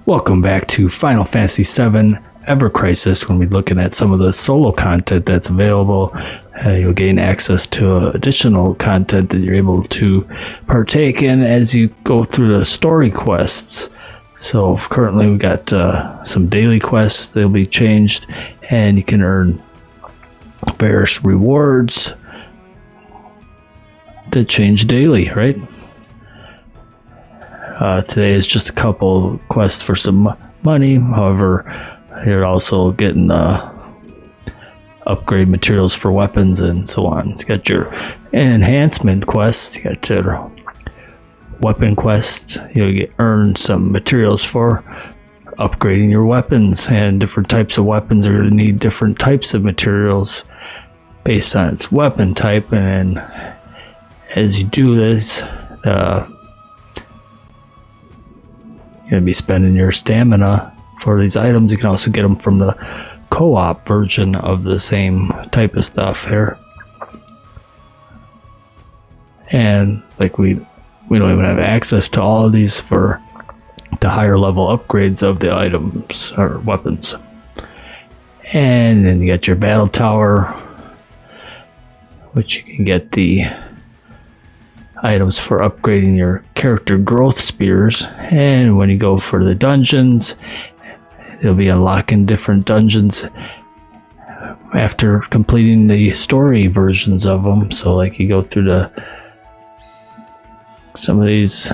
Welcome back to Final Fantasy VII Ever Crisis. When we're looking at some of the solo content that's available, you'll gain access to additional content that you're able to partake in as you go through the story quests. So currently we got some daily quests. They'll be changed and you can earn various rewards that change daily, right? Today is just a couple quests for some money. However, you're also getting upgrade materials for weapons and so on. You got your enhancement quests. You got your weapon quests. You earn some materials for upgrading your weapons, and different types of weapons are going to need different types of materials based on its weapon type. And then as you do this, you're going to be spending your stamina for these items. You can also get them from the co-op version of the same type of stuff here. And like we don't even have access to all of these for the higher level upgrades of the items or weapons. And then you got your battle tower, which you can get the items for upgrading your character growth spears. And when you go for the dungeons, you'll be unlocking different dungeons after completing the story versions of them. So like you go through some of these,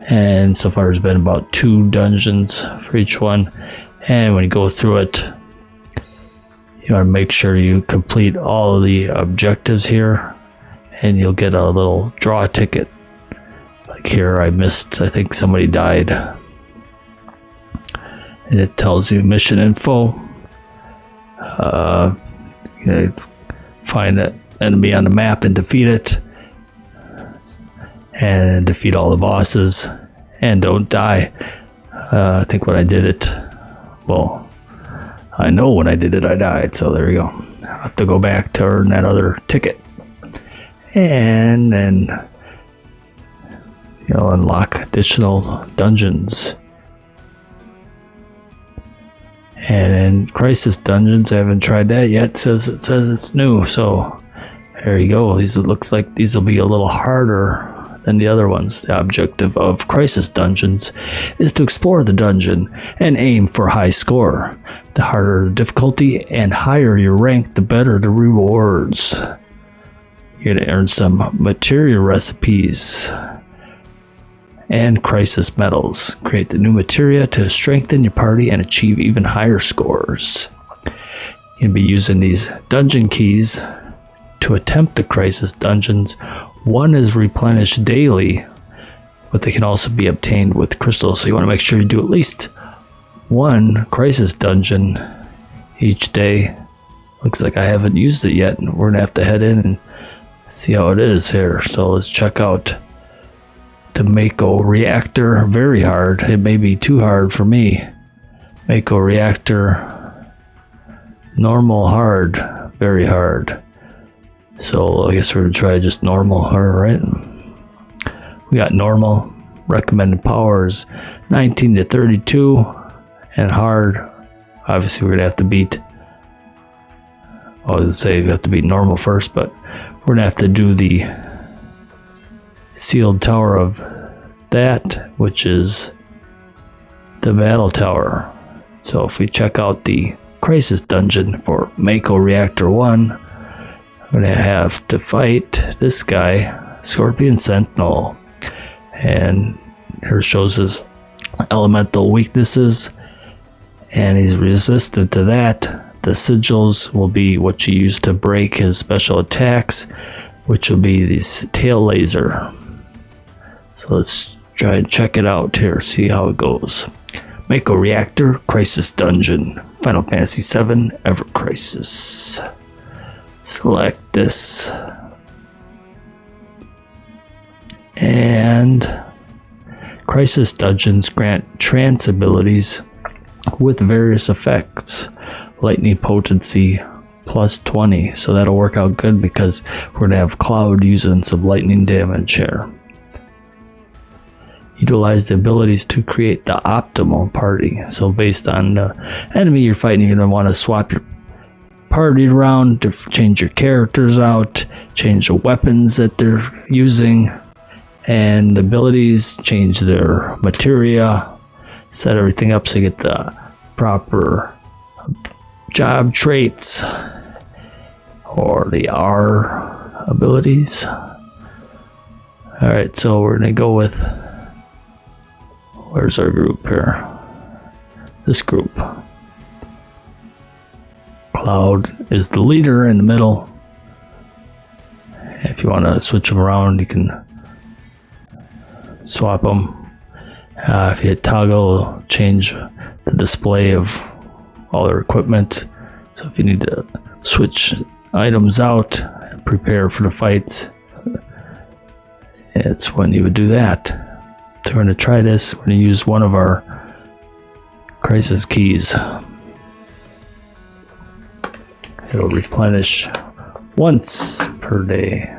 and so far there's been about 2 dungeons for each one. And when you go through it, you want to make sure you complete all of the objectives here, and you'll get a little draw ticket. Like here, I think somebody died. And it tells you mission info. You find that enemy on the map and defeat it. And defeat all the bosses. And don't die. I think when I did it, well, I know when I did it I died. So there you go. I'll have to go back to earn that other ticket. And then you'll unlock additional dungeons. And in Crisis Dungeons, I haven't tried that yet. It says it's new, so there you go. It looks like these will be a little harder than the other ones. The objective of Crisis Dungeons is to explore the dungeon and aim for high score. The harder the difficulty and higher your rank, the better the rewards. You're going to earn some materia recipes and crisis medals. Create the new materia to strengthen your party and achieve even higher scores. You'll be using these dungeon keys to attempt the crisis dungeons. One is replenished daily, but they can also be obtained with crystals. So you want to make sure you do at least one crisis dungeon each day. Looks like I haven't used it yet, and we're going to have to head in and see how it is here. So let's check out the Mako Reactor. Very hard. It may be too hard for me. Mako Reactor. Normal, hard. Very hard. So I guess we're going to try just normal. Alright. We got normal. Recommended powers 19 to 32. And hard. Obviously we're going to have to beat. I was going to say we have to beat normal first, but we're going to have to do the sealed tower of that, which is the battle tower. So if we check out the crisis dungeon for Mako Reactor 1, we're going to have to fight this guy, Scorpion Sentinel. And here shows his elemental weaknesses, and he's resistant to that. The sigils will be what you use to break his special attacks, which will be this tail laser. So let's try and check it out here, see how it goes. Mako Reactor, Crisis Dungeon, Final Fantasy VII Ever Crisis. Select this. And Crisis Dungeons grant trance abilities with various effects. Lightning potency plus 20, so that'll work out good because we're gonna have Cloud using some lightning damage here. Utilize the abilities to create the optimal party. So based on the enemy you're fighting, you're going to want to swap your party around to change your characters out, change the weapons that they're using, and the abilities, change their materia, set everything up so you get the proper job traits or the R abilities. Alright, so we're going to go with, where's our group here? This group. Cloud is the leader in the middle. If you want to switch them around, you can swap them. If you hit toggle, it'll change the display of all their equipment. So if you need to switch items out and prepare for the fights, it's when you would do that. So we're going to try this. We're going to use one of our crisis keys. It'll replenish once per day.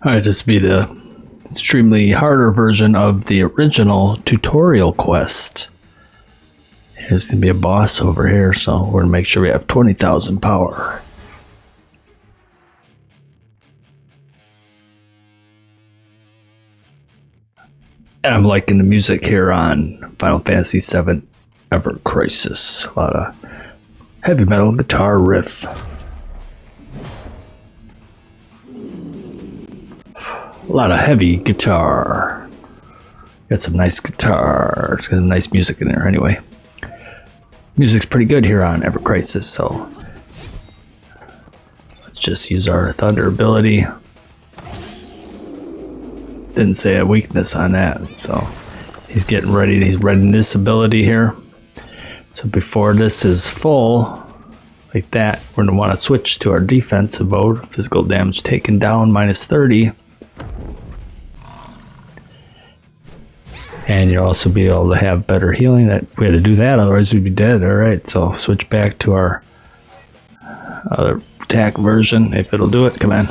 Alright, this will be the extremely harder version of the original tutorial quest. There's going to be a boss over here, so we're going to make sure we have 20,000 power. And I'm liking the music here on Final Fantasy VII Ever Crisis. A lot of heavy metal guitar riff. A lot of heavy guitar. Got some nice guitar. It's got some nice music in there anyway. Music's pretty good here on Ever Crisis, so let's just use our thunder ability. Didn't say a weakness on that, so he's getting ready. He's readying this ability here. So before this is full, like that, we're going to want to switch to our defensive mode. Physical damage taken down -30. And you'll also be able to have better healing. That we had to do that, otherwise we'd be dead. Alright, so switch back to our other attack version, if it'll do it. Come on.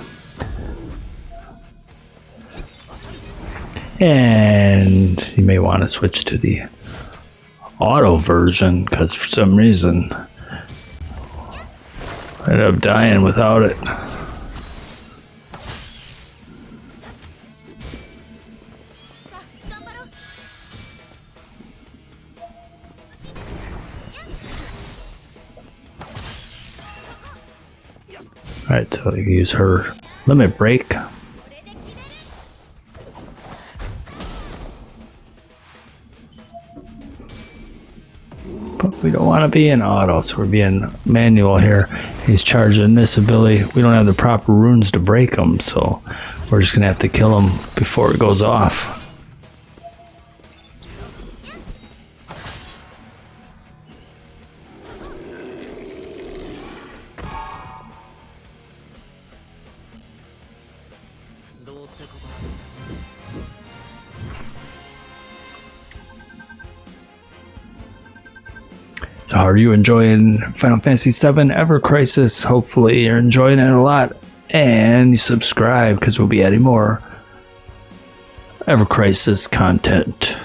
And you may want to switch to the auto version, because for some reason I ended up dying without it. Alright, so you can use her limit break. But we don't want to be in auto, so we're being manual here. He's charging this ability. We don't have the proper runes to break them, so we're just going to have to kill him before it goes off. So are you enjoying Final Fantasy VII Ever Crisis? Hopefully you're enjoying it a lot. And you subscribe, because we'll be adding more Ever Crisis content.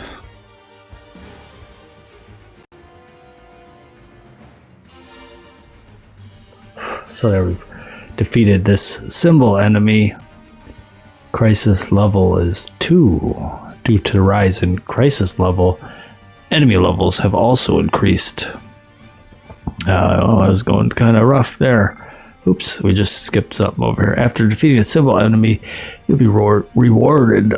So there we've defeated this symbol enemy. Crisis level is 2. Due to the rise in crisis level, enemy levels have also increased. I was going kind of rough there. Oops, we just skipped something over here. After defeating a symbol enemy, you'll be awarded.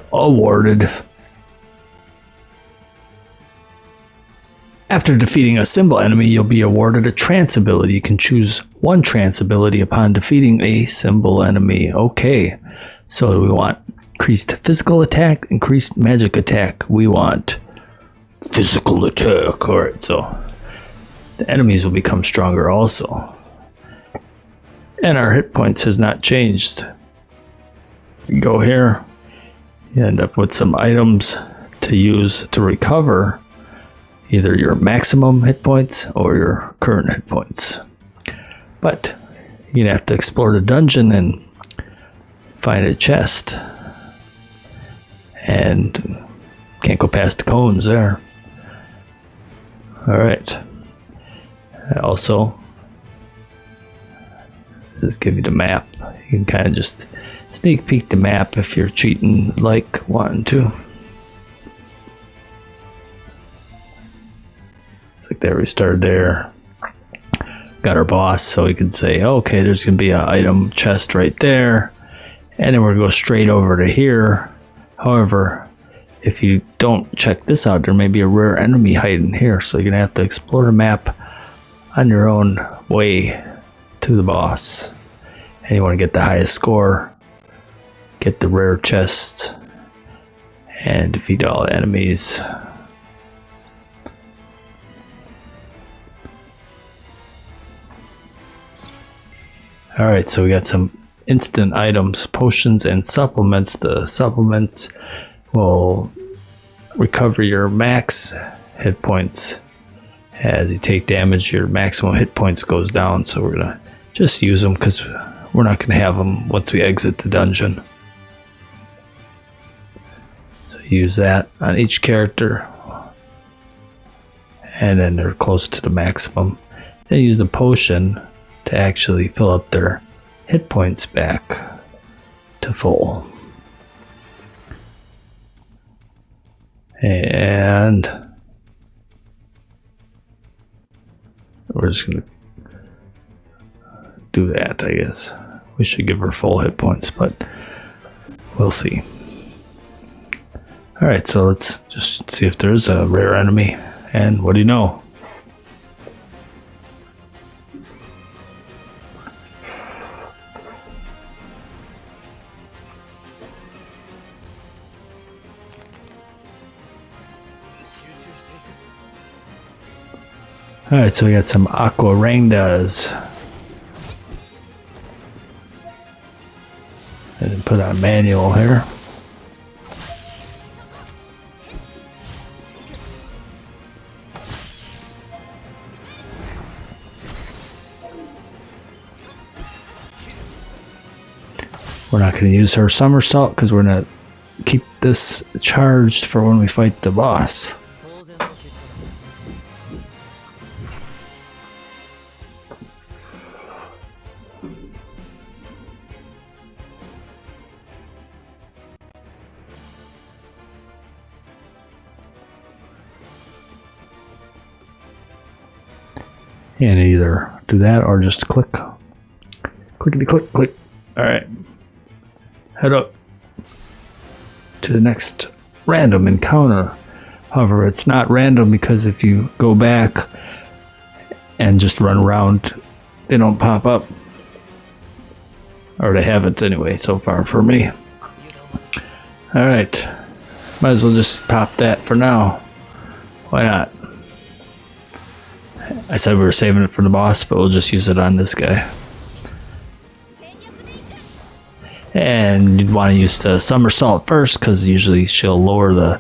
After defeating a symbol enemy, you'll be awarded a trance ability. You can choose one trance ability upon defeating a symbol enemy. Okay, so we want increased physical attack, increased magic attack. We want physical attack. Alright, so the enemies will become stronger also. And our hit points has not changed. You go here, you end up with some items to use to recover either your maximum hit points or your current hit points. But you're gonna have to explore the dungeon and find a chest. And can't go past the cones there. Alright. Also, just give you the map. You can kind of just sneak peek the map if you're cheating like wanting to. It's like there, we started there. Got our boss, so we can say, okay, there's gonna be an item chest right there. And then we're gonna go straight over to here. However, if you don't check this out, there may be a rare enemy hiding here. So you're gonna have to explore the map on your own way to the boss. And you want to get the highest score, get the rare chests, and defeat all the enemies. Alright, so we got some instant items, potions, and supplements. The supplements will recover your max hit points. As you take damage, your maximum hit points goes down, so we're gonna just use them because we're not gonna have them once we exit the dungeon. So use that on each character, and then they're close to the maximum. Then use the potion to actually fill up their hit points back to full. And we're just gonna do that, I guess. We should give her full hit points, but we'll see. Alright, so let's just see if there's a rare enemy. And what do you know? Alright, so we got some aqua rangas. And then put on manual here. We're not going to use her somersault because we're going to keep this charged for when we fight the boss. And either do that or just click. Clickety click, click. Alright. Head up to the next random encounter. However, it's not random because if you go back and just run around, they don't pop up. Or they haven't anyway, so far for me. Alright. Might as well just pop that for now. Why not? I said we were saving it for the boss, but we'll just use it on this guy. And you'd want to use the somersault first because usually she'll lower the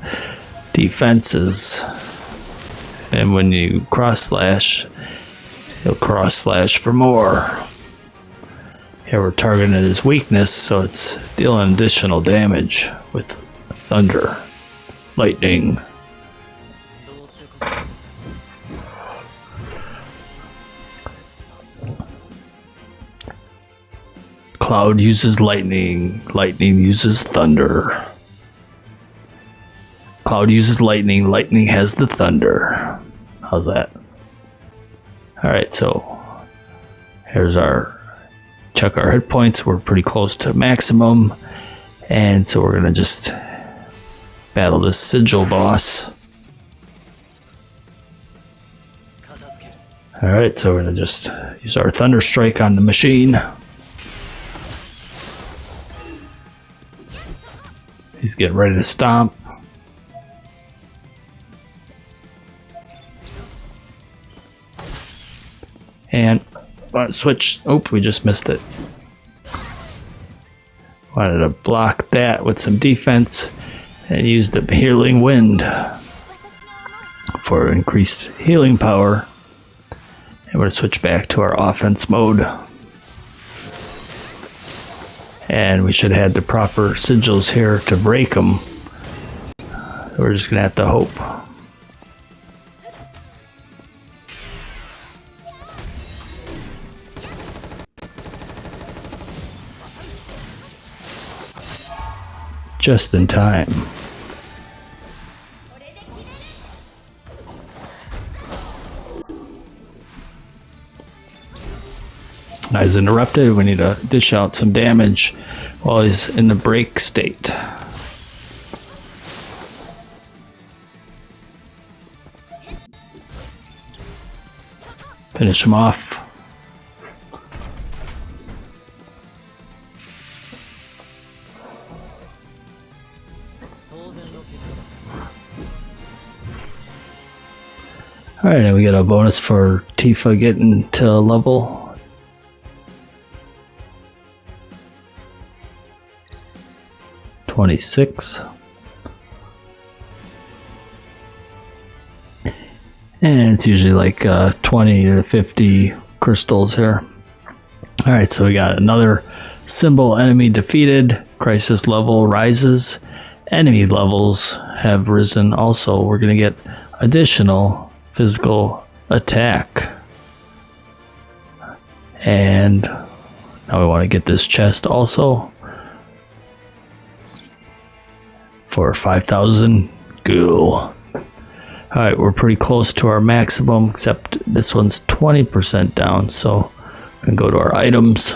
defenses. And when you cross slash, he'll cross slash for more. Here we're targeting his weakness, so it's dealing additional damage with thunder, lightning. Cloud uses lightning. Lightning uses thunder. Cloud uses lightning. Lightning has the thunder. How's that? Alright, so here's our check our hit points. We're pretty close to maximum. And so we're gonna just battle this sigil boss. Alright, so we're gonna just use our thunder strike on the machine. He's getting ready to stomp. And switch. Oh, we just missed it. Wanted to block that with some defense and use the healing wind for increased healing power. And we're going to switch back to our offense mode. And we should have the proper sigils here to break them. We're just going to have to hope. Just in time. He's interrupted. We need to dish out some damage while he's in the break state. Finish him off. Alright, and we get a bonus for Tifa getting to level 26. And it's usually like 20 to 50 crystals here. Alright, so we got another symbol enemy defeated. Crisis level rises. Enemy levels have risen also. We're going to get additional physical attack. And now we want to get this chest also for 5,000 goo. Alright, we're pretty close to our maximum, except this one's 20% down, so we're going to go to our items.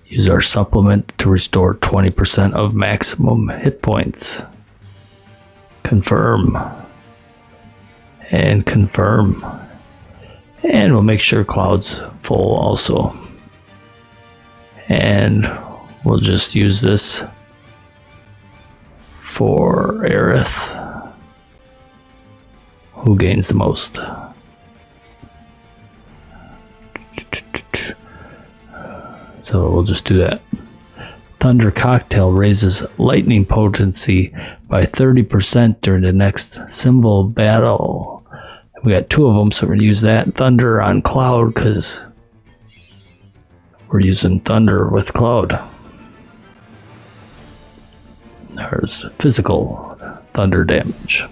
Use our supplement to restore 20% of maximum hit points. Confirm. And confirm. And we'll make sure Cloud's full also. And we'll just use this for Aerith. Who gains the most? So we'll just do that. Thunder Cocktail raises lightning potency by 30% during the next symbol battle. We got 2 of them, so we're going to use that. Thunder on Cloud, because we're using Thunder with Cloud. There's physical Thunder damage.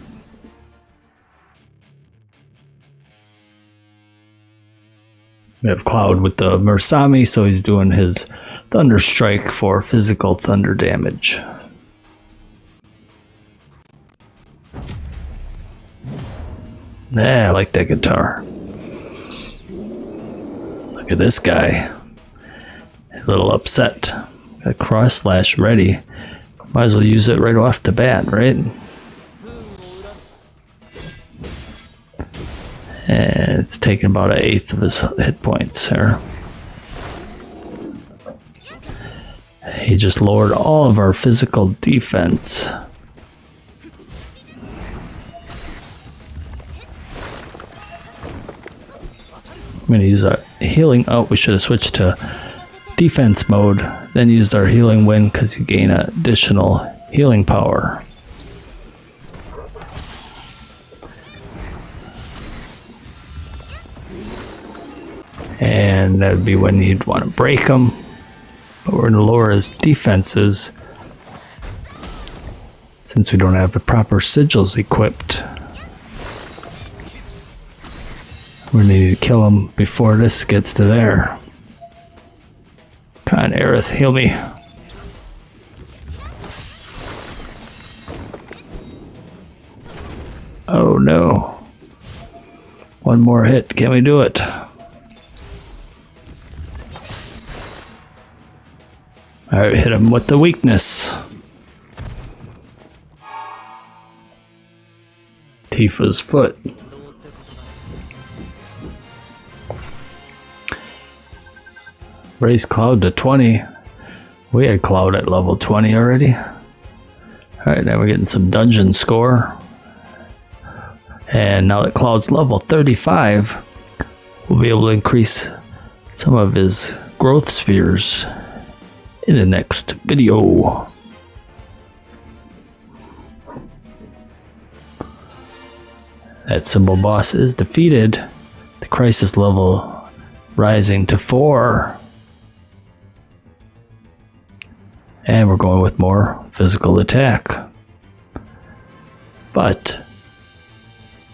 We have Cloud with the Mursami, so he's doing his Thunder Strike for physical thunder damage. Yeah, I like that guitar. Look at this guy. A little upset. Got cross slash ready. Might as well use it right off the bat, right? And it's taking about 1/8 of his hit points here. He just lowered all of our physical defense. I'm going to use our healing. Oh, we should have switched to defense mode, then used our healing wind because you gain additional healing power. And that would be when you'd want to break him. But we're going to lower his defenses since we don't have the proper sigils equipped. We're going to need to kill him before this gets to there. Come on, Aerith, heal me. Oh no. One more hit, can we do it? Alright, hit him with the weakness. Tifa's foot. Raise Cloud to 20. We had Cloud at level 20 already. Alright, now we're getting some dungeon score. And now that Cloud's level 35, we'll be able to increase some of his growth spheres in the next video. That symbol boss is defeated. The crisis level rising to 4. And we're going with more physical attack. But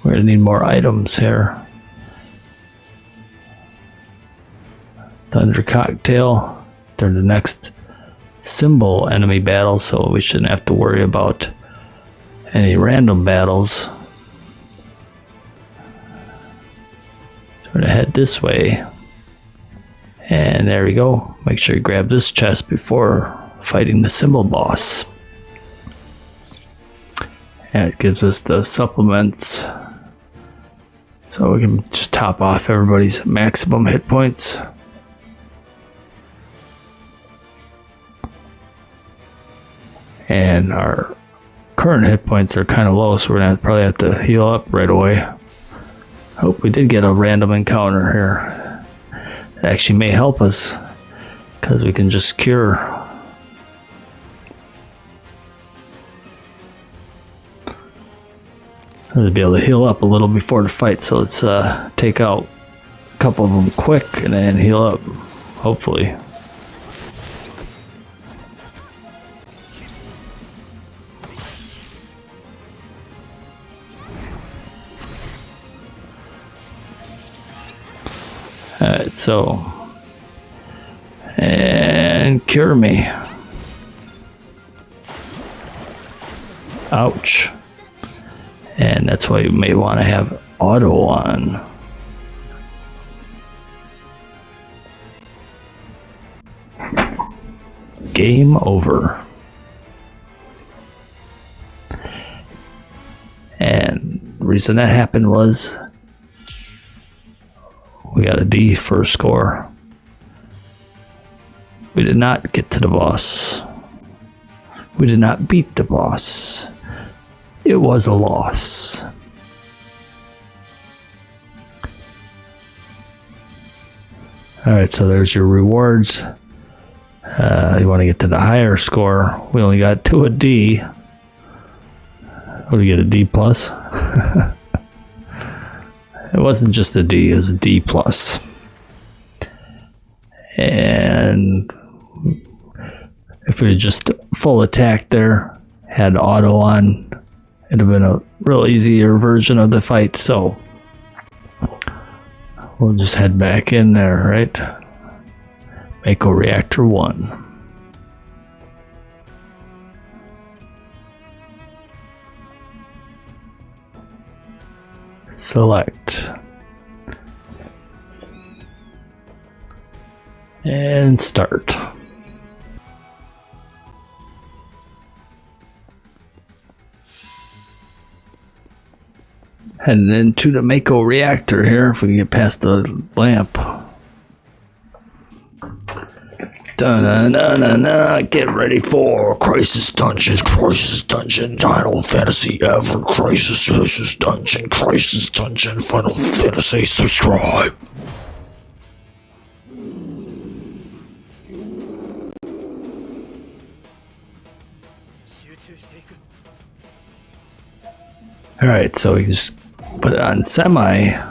we're going to need more items here. Thunder Cocktail. They're the next symbol enemy battle, so we shouldn't have to worry about any random battles. So we're going to head this way. And there we go. Make sure you grab this chest before fighting the symbol boss. And it gives us the supplements, so we can just top off everybody's maximum hit points. And our current hit points are kind of low, so we're gonna probably have to heal up right away. Hope we did get a random encounter here. It actually may help us, because we can just cure. To be able to heal up a little before the fight, so let's take out a couple of them quick and then heal up, hopefully. Alright, so, and cure me. Ouch. And that's why you may want to have auto on. Game over. And the reason that happened was we got a D for a score. We did not get to the boss. We did not beat the boss. It was a loss. Alright, so there's your rewards. You want to get to the higher score. We only got to a D. What do we get, a D plus? It wasn't just a D, it was a D plus. And if we had just full attack there, had auto on, it'd have been a real easier version of the fight, so we'll just head back in there, right? Mako Reactor 1. Select. And start. Heading into the Mako Reactor here, if we can get past the lamp. Da-na-na-na-na, get ready for Crisis Dungeon, Final Fantasy Ever, Crisis Dungeon, Final Fantasy, subscribe. Alright, so we can just put it on semi.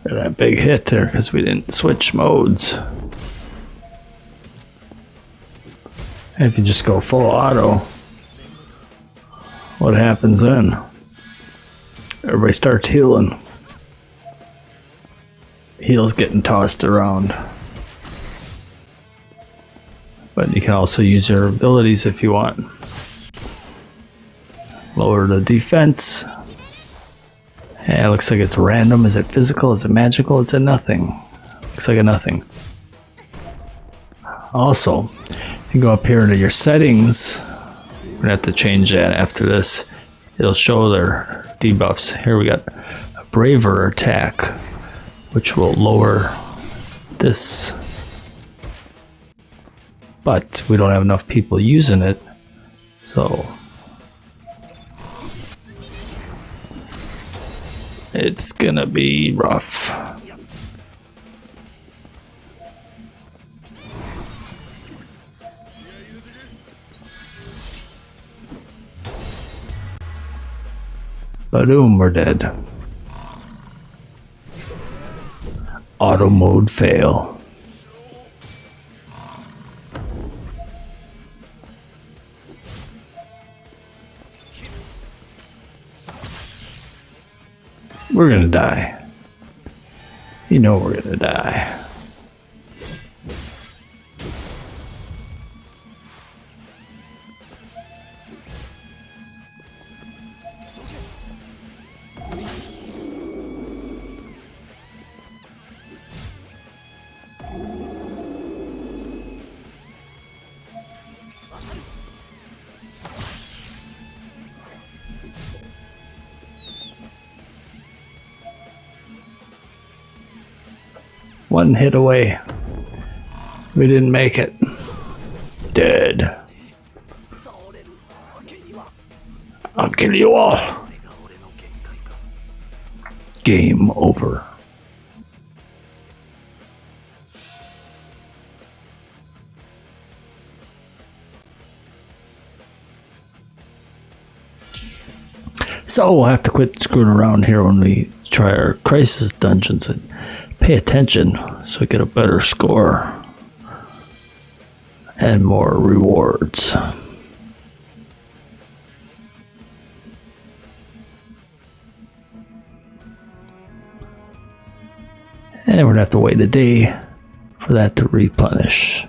That big hit there because we didn't switch modes. And if you just go full auto, what happens then? Everybody starts healing. Heals getting tossed around. But you can also use your abilities if you want. Lower the defense. Yeah, it looks like it's random. Is it physical? Is it magical? It's a nothing. Looks like a nothing. Also, if You go up here into your settings. We're gonna have to change that after this. It'll show their debuffs. Here we got a braver attack, which will lower this. But we don't have enough people using it, so it's gonna be rough. Boom, we're dead. Auto mode fail. We're gonna die. You know we're gonna die. One hit away. We didn't make it. Dead. I'll kill you all. Game over. So we'll have to quit screwing around here when we try our crisis dungeons and pay attention so we get a better score and more rewards. And we're gonna have to wait a day for that to replenish.